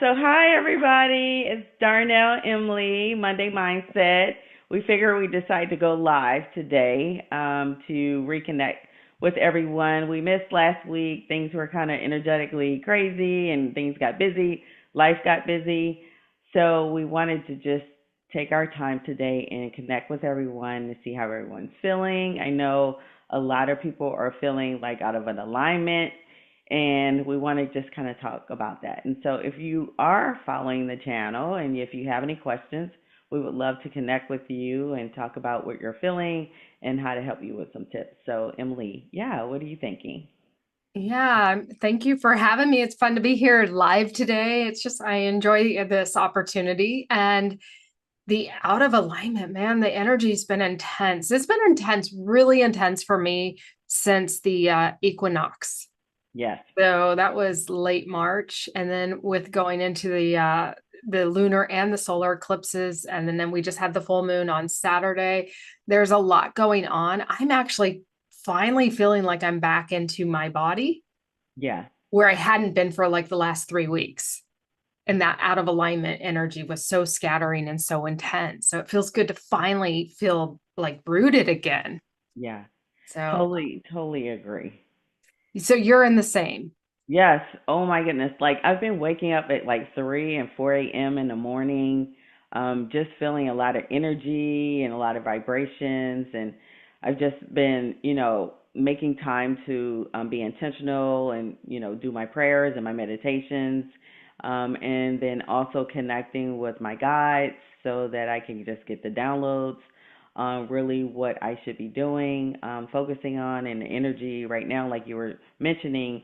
So, hi everybody, it's Darnell Emily, Monday Mindset. We figure we decide to go live today to reconnect with everyone. We missed last week. Things were kind of energetically crazy and things got busy. Life got busy. So, we wanted to just take our time today and connect with everyone to see how everyone's feeling. I know a lot of people are feeling like out of an alignment and we want to just kind of talk about that. And so, if you are following the channel and if you have any questions, we would love to connect with you and talk about what you're feeling and how to help you with some tips. So, Emily, yeah, what are you thinking? Yeah, thank you for having me. It's fun to be here live today. It's just, I enjoy this opportunity and the out of alignment, man. The energy's been intense. It's been intense, really intense for me since the equinox. Yes. So that was late March. And then with going into the lunar and the solar eclipses, and then we just had the full moon on Saturday. There's a lot going on. I'm actually finally feeling like I'm back into my body Yeah. where I hadn't been for like the last 3 weeks. And that out of alignment energy was so scattering and so intense. So it feels good to finally feel like rooted again. Yeah. So, Totally agree. so you're in the same. Yes. Oh my goodness. Like I've been waking up at like 3 and 4 a.m. in the morning, just feeling a lot of energy and a lot of vibrations. And I've just been, making time to be intentional and, do my prayers and my meditations. And then also connecting with my guides so that I can just get the downloads on really what I should be doing, focusing on and the energy right now, like you were mentioning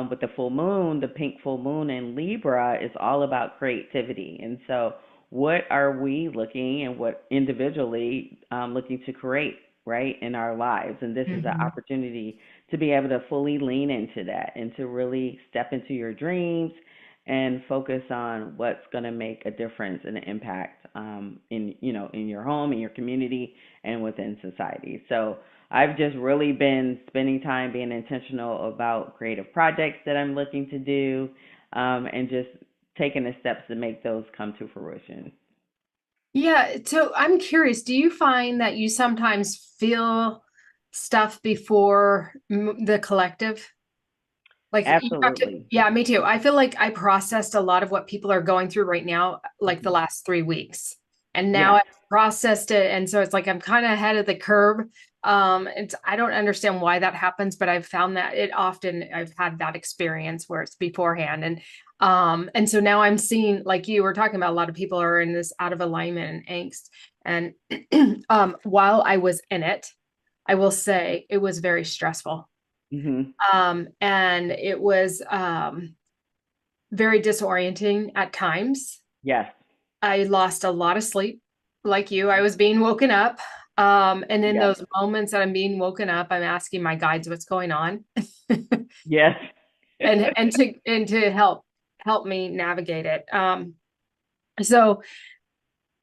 with the full moon, the pink full moon in Libra is all about creativity. And so, what are we looking and what individually looking to create, right, in our lives? And this is an Mhm. opportunity to be able to fully lean into that and to really step into your dreams and focus on what's going to make a difference and an impact in your home, in your community, and within society. So I've just really been spending time being intentional about creative projects that I'm looking to do, and just taking the steps to make those come to fruition. Yeah. So I'm curious, do you find that you sometimes feel stuff before the collective? Like you have to, Absolutely. yeah, me too. I feel like I processed a lot of what people are going through right now, like the Mhm. last 3 weeks. And now Yes. I've processed it. And so it's like I'm kind of ahead of the curve. I don't understand why that happens, but I've found that it often I've had that experience where it's beforehand. And so now I'm seeing, like you were talking about, a lot of people are in this out of alignment and angst. And while I was in it, I will say it was very stressful. Mhm. And it was very disorienting at times. Yes. I lost a lot of sleep, like you. I was being woken up. And in Yes. those moments that I'm being woken up, I'm asking my guides what's going on Yes. and to help me navigate it. So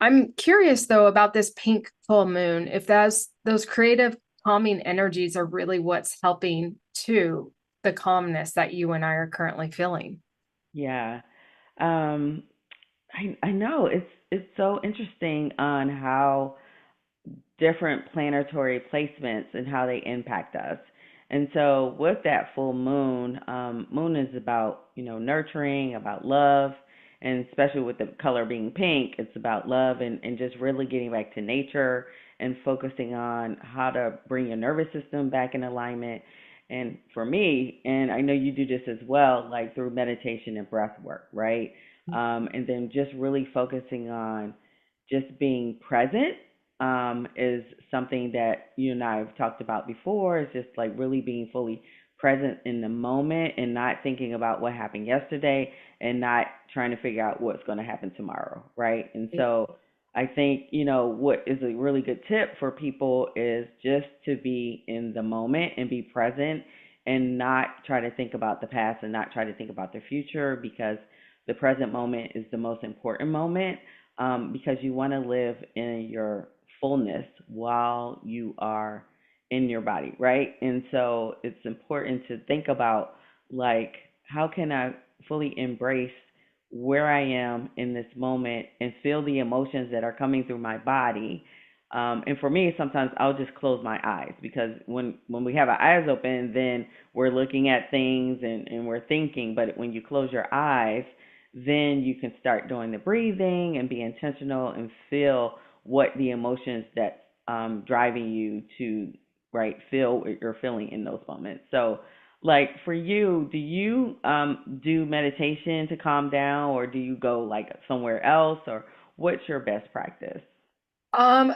I'm curious though about this pink full moon, if those creative calming energies are really what's helping to the calmness that you and I are currently feeling. Yeah. Um, I know it's so interesting on how different planetary placements and how they impact us. And so with that full moon, moon is about, nurturing, about love, and especially with the color being pink, it's about love and just really getting back to nature and focusing on how to bring your nervous system back in alignment. And for me, and I know you do this as well, like through meditation and breath work, right? And then just really focusing on just being present is something that you and I have talked about before. It's just like really being fully present in the moment and not thinking about what happened yesterday and not trying to figure out what's going to happen tomorrow, right? And so I think, what is a really good tip for people is just to be in the moment and be present and not try to think about the past and not try to think about the future because the present moment is the most important moment, because you want to live in your fullness while you are in your body, right? And so it's important to think about like how can I fully embrace where I am in this moment and feel the emotions that are coming through my body. And for me, sometimes I'll just close my eyes because when we have our eyes open, then we're looking at things and we're thinking. But when you close your eyes, then you can start doing the breathing and be intentional and feel what the emotions that's driving you to feel what you're feeling in those moments. So like for you, do you do meditation to calm down, or do you go like somewhere else, or what's your best practice?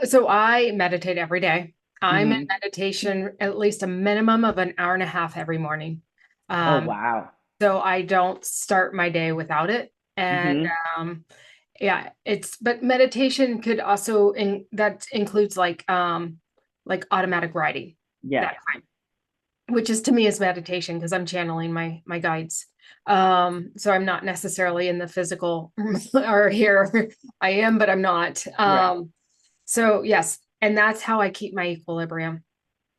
So I meditate every day. I'm in Mhm. meditation at least a minimum of an hour and a half every morning. Oh Um, wow. so I don't start my day without it. And Mhm. um, yeah, but meditation could also that includes like automatic writing, Yes. that kind, which is to me is meditation because I'm channeling my guides. So I'm not necessarily in the physical or here. I am, but I'm not. Right. So yes, and that's how I keep my equilibrium.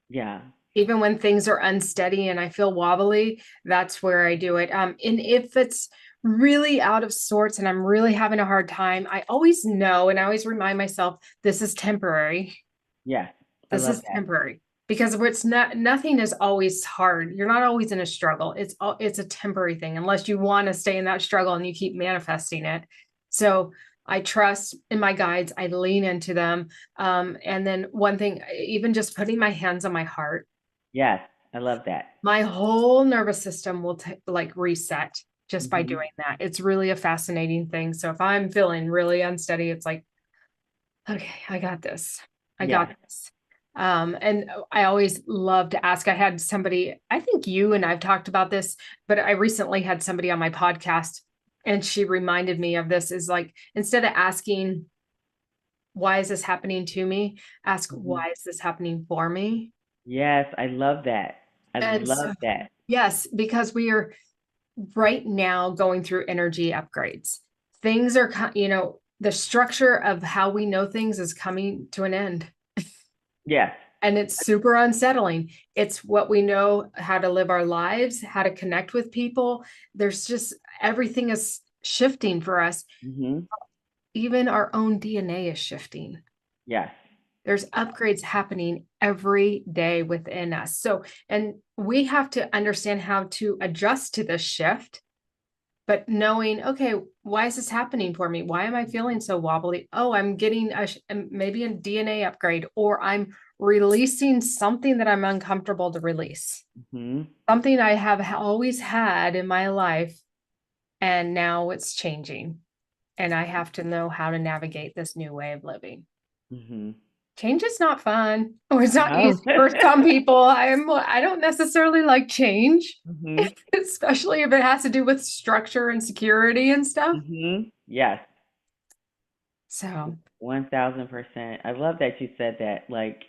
Yeah. Even when things are unsteady and I feel wobbly, that's where I do it. And if it's really out of sorts and I'm really having a hard time, I always know and I always remind myself this is temporary. Yes. I This love is that. temporary because it's not, nothing is always hard. You're not always in a struggle. It's a temporary thing unless you want to stay in that struggle and you keep manifesting it. So I trust in my guides. I lean into them. And then one thing, even just putting my hands on my heart, Yes. I love that. my whole nervous system will like reset just by Mhm. doing that. It's really a fascinating thing. So if I'm feeling really unsteady, it's like, okay, I got this. I got Yes. this. And I always love to ask. I had somebody, I think you and I've talked about this, but I recently had somebody on my podcast and she reminded me of this is like, instead of asking, why is this happening to me? Ask, Mhm. why is this happening for me? Yes, I love that. I And love so, that. yes, because we are right now going through energy upgrades. Things are, the structure of how we know things is coming to an end. Yes. And it's super unsettling. It's what we know how to live our lives, how to connect with people. There's just everything is shifting for us. Mhm. Even our own DNA is shifting. Yes. There's upgrades happening every day within us. So, and we have to understand how to adjust to this shift, but knowing, okay, why is this happening for me? Why am I feeling so wobbly? Oh, I'm getting maybe a DNA upgrade, or I'm releasing something that I'm uncomfortable to release, Mhm. something I have always had in my life, and now it's changing. And I have to know how to navigate this new way of living. Mhm. Change is not fun, or it's not No. easy for some people. I don't necessarily like change, Mhm. especially if it has to do with structure and security and stuff. Mhm. Yes. So, 1000%. I love that you said that. Like,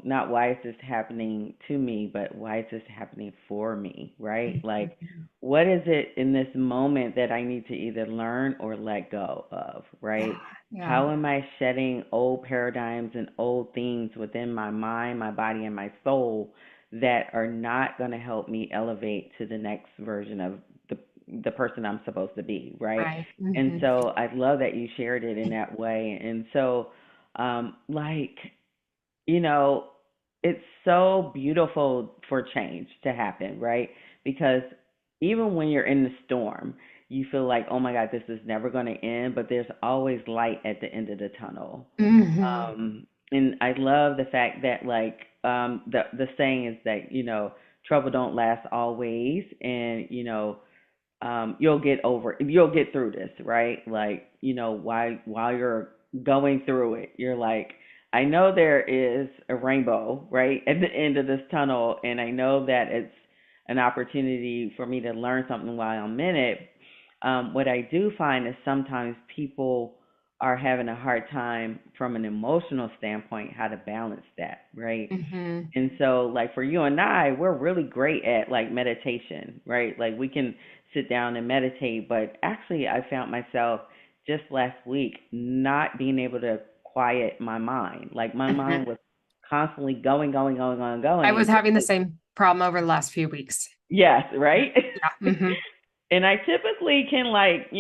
not why is this happening to me, but why is this happening for me, right? Like, what is it in this moment that I need to either learn or let go of, yeah, right? yeah. How am I shedding old paradigms and old things within my mind, my body, and my soul that are not going to help me elevate to the next version of the the person I'm supposed to be, right? Right. And Mhm. so I love that you shared it in that way. And so, like, you know, it's so beautiful for change to happen, right? Because even when you're in the storm, you feel like, oh my God, this is never going to end, but there's always light at the end of the tunnel. Mhm. And I love the fact that like the saying is that trouble don't last always, and you'll get through this, right? Like, while you're going through it, you're like, I know there is a rainbow, right, at the end of this tunnel, and I know that it's an opportunity for me to learn something while I'm in it. What I do find is sometimes people are having a hard time from an emotional standpoint how to balance that, right? Mhm. And so, like for you and I, we're really great at like meditation, right? Like we can sit down and meditate, but actually, I found myself just last week not being able to quiet my mind. Like my Mhm. mind was constantly going, going, going, going, I going. was And so, having the same problem over the last few weeks. yes, right? Yeah. Mhm. And I typically can, like,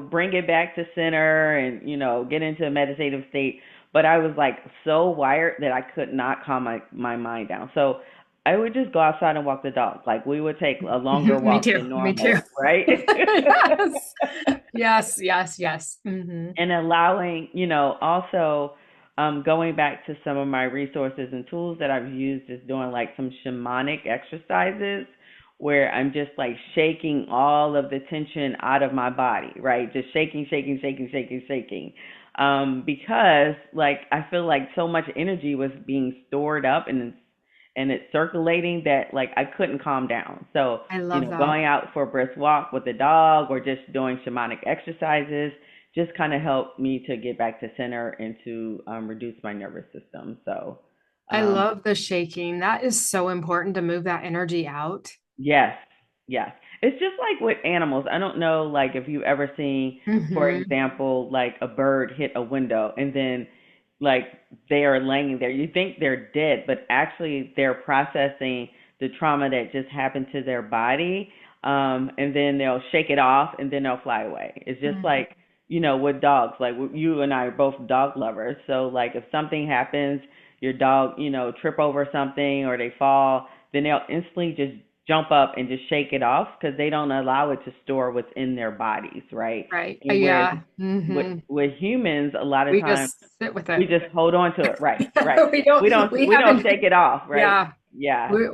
bring it back to center and, get into a meditative state. But I was like so wired that I could not calm my mind down. So I would just go outside and walk the dog. Like we would take a longer Me walk too. than Me too. normal, right? Yes. Yes. Yes. Yes. And allowing, also going back to some of my resources and tools that I've used is doing like some shamanic exercises where I'm just like shaking all of the tension out of my body, right? Just shaking, shaking, shaking, shaking, shaking. Because like I feel like so much energy was being stored up and it's circulating that like I couldn't calm down. So, I love that. going out for a brisk walk with the dog or just doing shamanic exercises just kind of helped me to get back to center and to reduce my nervous system. So, I um, love the shaking. That is so important to move that energy out. yes, yes. It's just like with animals. I don't know, like if you ever seen, for Hmm. example, like a bird hit a window and then like they are laying there. You think they're dead, but actually they're processing the trauma that just happened to their body. And then they'll shake it off and then they'll fly away. It's just Mhm. like, with dogs. Like you and I are both dog lovers. So like if something happens, your dog, trip over something or they fall, then they'll instantly just jump up and just shake it off because they don't allow it to store within their bodies, right? Right. And whereas Yeah. with Hmm. with humans, a lot of We times just sit with we it. just hold on to it, right? Right. We We don't, don't we we don't haven't, shake it off, right? yeah. Yeah. We,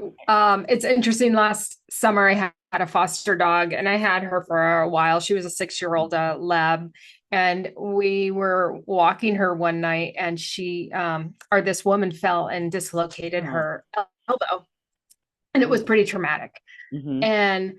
it's interesting. Last summer, I had a foster dog and I had her for a while. She was a 6-year-old lab. And we were walking her one night and or this woman fell and dislocated Oh. her elbow. And it was pretty traumatic. Mhm. And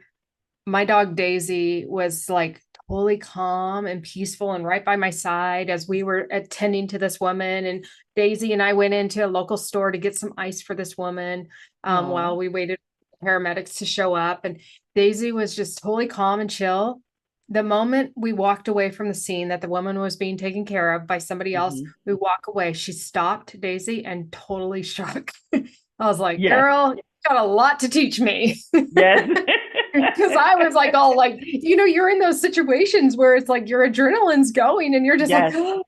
my dog Daisy was like totally calm and peaceful and right by my side as we were attending to this woman. And Daisy and I went into a local store to get some ice for this woman Oh. while we waited for paramedics to show up. And Daisy was just totally calm and chill. The moment we walked away from the scene that the woman was being taken care of by somebody else, Mhm. we walk away. She stopped Daisy and totally shook. I was like, Yes. girl, you got a lot to teach me. Yes. Because I was like, all like, you're in those situations where it's like your adrenaline's going and you're just like, Yes. it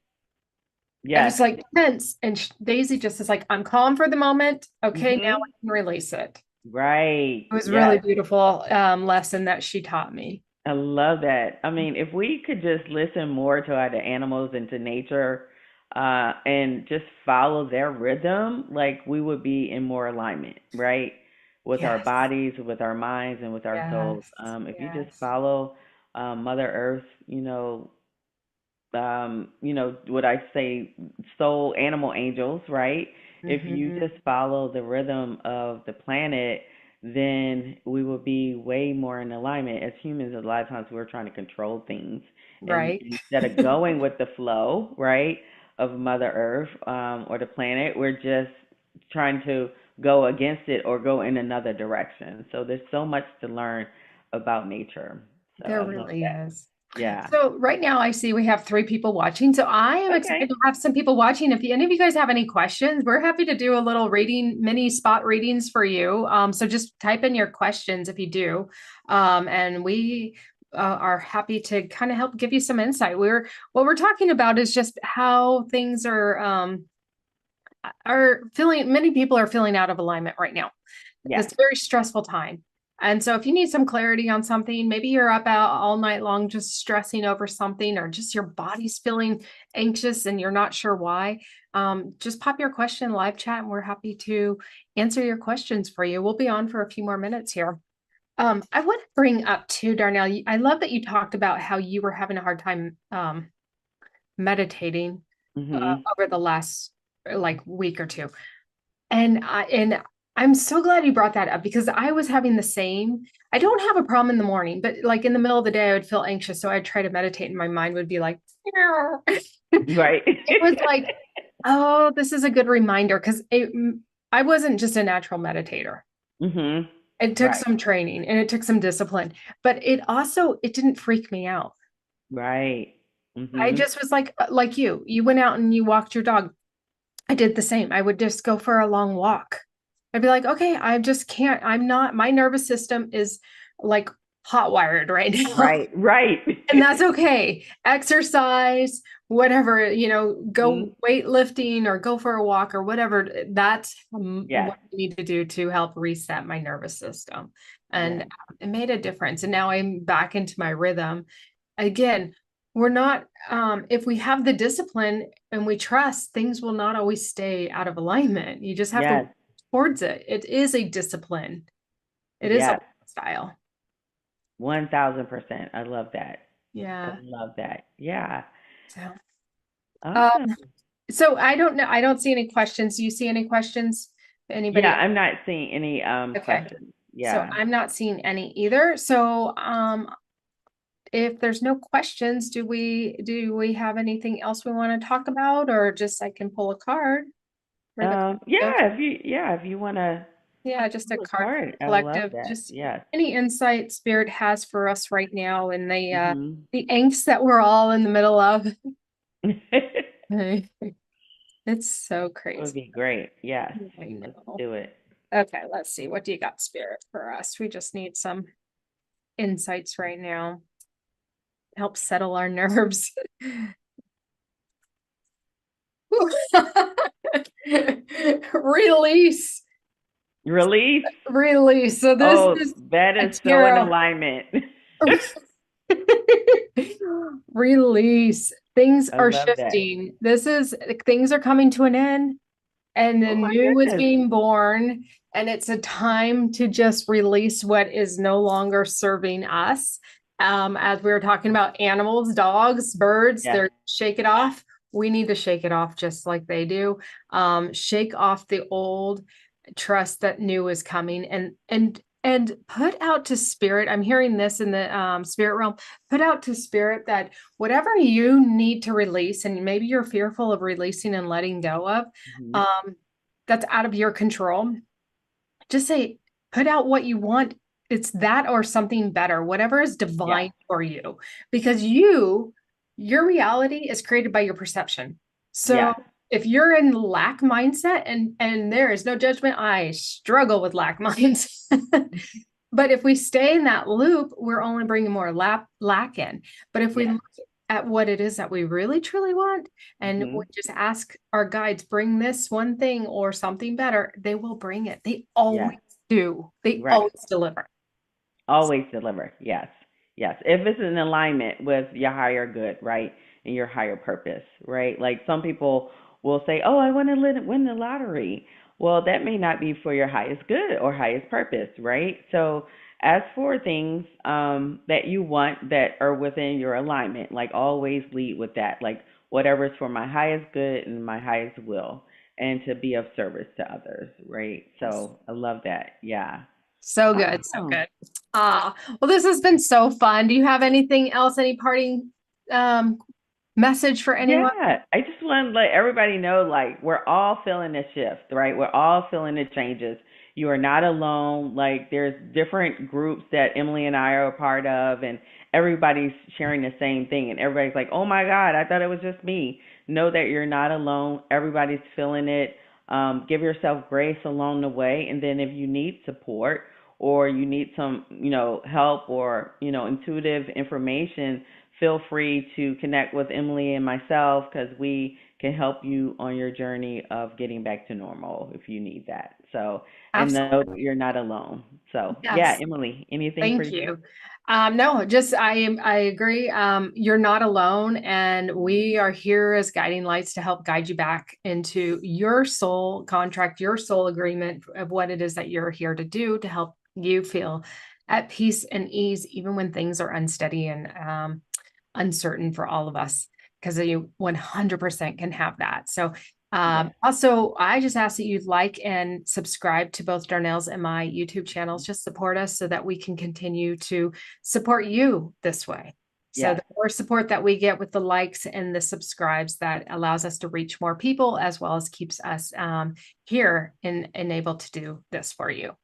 Yes. was like tense. And Daisy just is like, I'm calm for the moment. Okay, now Mhm. I can release it. Right. It was a really Yes. beautiful lesson that she taught me. I love that. I mean, if we could just listen more to the animals and to nature, and just follow their rhythm, like we would be in more alignment, right? With our Yes, bodies, with our minds, and with our souls. yes, If you just yes. follow Mother Earth, what I say, soul animal angels, right? If you Hmm. just follow the rhythm of the planet, then we will be way more in alignment. As humans, a lot of times we're trying to control things, and Right. instead of going with the flow, right, of Mother Earth, or the planet, we're just trying to go against it or go in another direction. So there's so much to learn about nature. So There I love really that. is. Yeah. So right now I see we have 3 people watching. So I am Okay. excited to have some people watching. If any of you guys have any questions, we're happy to do a little reading, mini spot readings for you. So just type in your questions if you do. And we are happy to kind of help give you some insight. What we're talking about is just how things are feeling, many people are feeling out of alignment right now. Yes. This very stressful time. And so if you need some clarity on something, maybe you're up out all night long just stressing over something, or just your body's feeling anxious and you're not sure why, just pop your question in live chat and we're happy to answer your questions for you. We'll be on for a few more minutes here. I want to bring up too, Darnell, I love that you talked about how you were having a hard time meditating Mhm. over the last like week or two. And I'm so glad you brought that up because I was having the same. I don't have a problem in the morning, but like in the middle of the day, I would feel anxious. So I'd try to meditate and my mind would be like, Right. it was like, oh, this is a good reminder because I wasn't just a natural meditator. Mhm. It took Right. some training and it took some discipline, but it didn't freak me out. Right. I Mhm. just was like you went out and you walked your dog. I did the same. I would just go for a long walk. I'd be like, okay, I just can't, I'm not, my nervous system is like hot wired right now. Right, right. And that's okay. Exercise, whatever, go Mhm. weightlifting or go for a walk or whatever. That's Yes, what I need to do to help reset my nervous system. And yes, it made a difference. And now I'm back into my rhythm. Again, we're not, if we have the discipline and we trust, things will not always stay out of alignment. You just have to work yes, towards it. It is a discipline, it is a yes. lifestyle. 1000%. I love that. I Yeah. love that. Yeah. So, uh, Awesome. So I don't know. I don't see any questions. Do you see any questions? Yeah, Anybody? I'm not seeing any Okay. questions. So Yeah. I'm not seeing any either. So if there's no questions, do we have anything else we want to talk about, or just I can pull a card for the collective? Yeah, if you wanna Yeah, just a pull a card for card, the I love collective. that. Just Yes. any insight spirit has for us right now, and Mhm. the angst that we're all in the middle of. It's so That would crazy. be great. Yes. I Let's know. do it. Okay, let's see. What do you got, Spirit, for us? We just need some insights right now. Help settle our nerves. Release. Release. Release. So this Oh, is that a is so in tarot. alignment. Release. Things I are love that. shifting. This is things are coming to an end, and the Oh my new is goodness. being born, and it's a time to just release what is no longer serving us. As we were talking about animals, dogs, birds, Yes. they're shake it off. We need to shake it off just like they do. Shake off the old, trust that new is coming, and put out to spirit. I'm hearing this in the spirit realm. Put out to spirit that whatever you need to release, and maybe you're fearful of releasing and letting go of, Mhm. um, that's out of your control. Just say, put out what you want. It's that or something better, whatever is Yes. divine for you, because your reality is created by your perception. So Yes. if you're in lack mindset, and there is no judgment, I struggle with lack mindset. But if we stay in that loop, we're only bringing more lack in. But if we Yes. look at what it is that we really truly want, and we Mhm. just ask our guides, bring this one thing or something better, they will bring it. They Yes. always do. They Right. always deliver. Always deliver. Yes. Yes. If it's in alignment with your higher good, right? And your higher purpose, right? Like some people will say, "Oh, I want to win the lottery." Well, that may not be for your highest good or highest purpose, right? So, as for things that you want that are within your alignment, like always lead with that. Like whatever is for my highest good and my highest will, and to be of service to others, right? Yes. So, I love that. Yeah. So good. So Awesome. good. Well, this has been so fun. Do you have anything else, any parting um message for anyone? Yeah, I just want to let everybody know like we're all feeling the shift, right? We're all feeling the changes. You are not alone. Like there's different groups that Emily and I are a part of, and everybody's sharing the same thing. And everybody's like, "Oh my God, I thought it was just me." Know that you're not alone. Everybody's feeling it. Give yourself grace along the way, and then if you need support or you need some, help or intuitive information, feel free to connect with Emily and myself because we can help you on your journey of getting back to normal if you need that. So, and know Absolutely. that you're not alone. So, yeah, Yes. Emily, anything for Thank you? you. No, just I agree. You're not alone, and we are here as guiding lights to help guide you back into your soul contract, your soul agreement of what it is that you're here to do to help you feel at peace and ease, even when things are unsteady and uncertain for all of us, because you 100% can have that. So Yes. also, I just ask that you like and subscribe to both Darnell's and my YouTube channels. Just support us so that we can continue to support you this way. So Yes. the more support that we get with the likes and the subscribes, that allows us to reach more people as well as keeps us here and able to do this for you.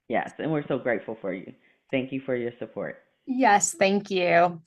Yes. And we're so grateful for you. Thank you for your support. Yes, thank you.